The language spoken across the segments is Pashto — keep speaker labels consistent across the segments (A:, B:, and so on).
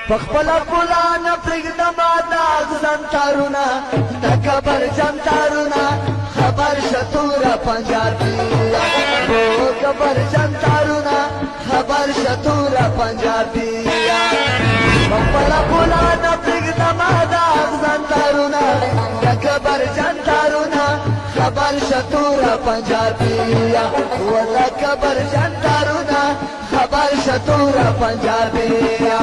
A: پخپلا پولانا پرگدما داغ زنتارونا تکبر جنتارونا خبر شطورا پنجابیا وہ کبر جنتارونا خبر شطورا پنجابیا پخپلا پولانا پرگدما داغ زنتارونا تکبر جنتارونا خبر شطورا پنجابیا وہ کبر جنتارونا خبر شطورا پنجابیا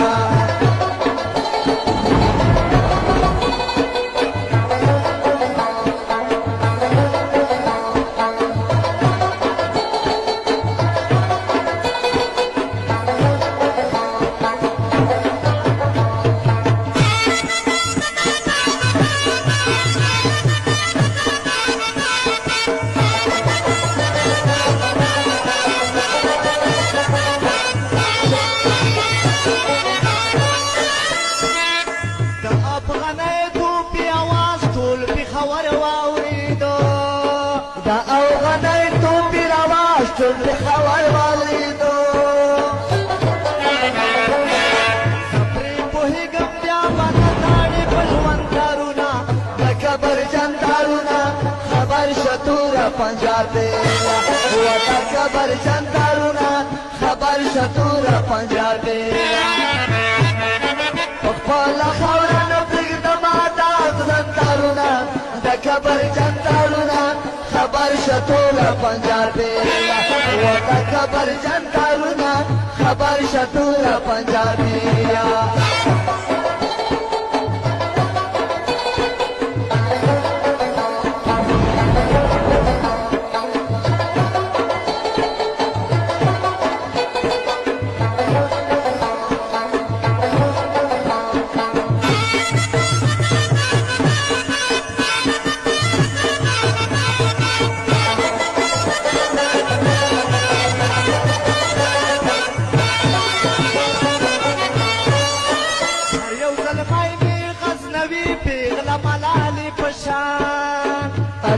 A: ټول خبر والیدو سپری پوهیږم بیا باندې تاړي په ژوند کارونا د کبر جندارونا خبر شطوره پنجاب دی و د کبر جندارونا خبر شطوره پنجاب دی په خپل خاوره نه پرېږدم داغ زندارونا د کبر جندارونا خبر شطوره پنجاب دی وطا خبر جنتارونا خبر شطورا پنجابیا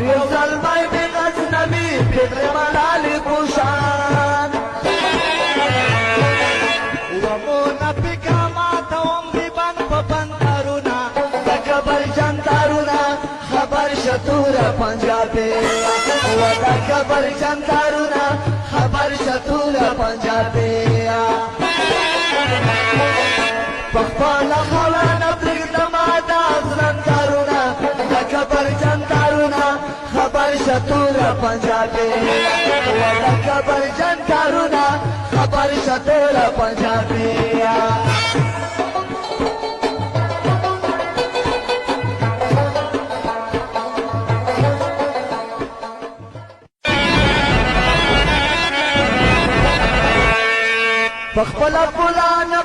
A: یو ظلمای می غزنوی پیغل ملالی پوشان ومونا پکا ماتا عمری بن پا بندارونا دا کبر جندارونا خبر شطورا پنجابی و دا کبر جندارونا خبر شطورا پنجابی پخپالا خولانا پرگدم آداز رندارونا دا کبر جندارونا خبر شطورا پنجابی و دا کبر جندارونا خبر شطورا پنجابی پخپلا پولانا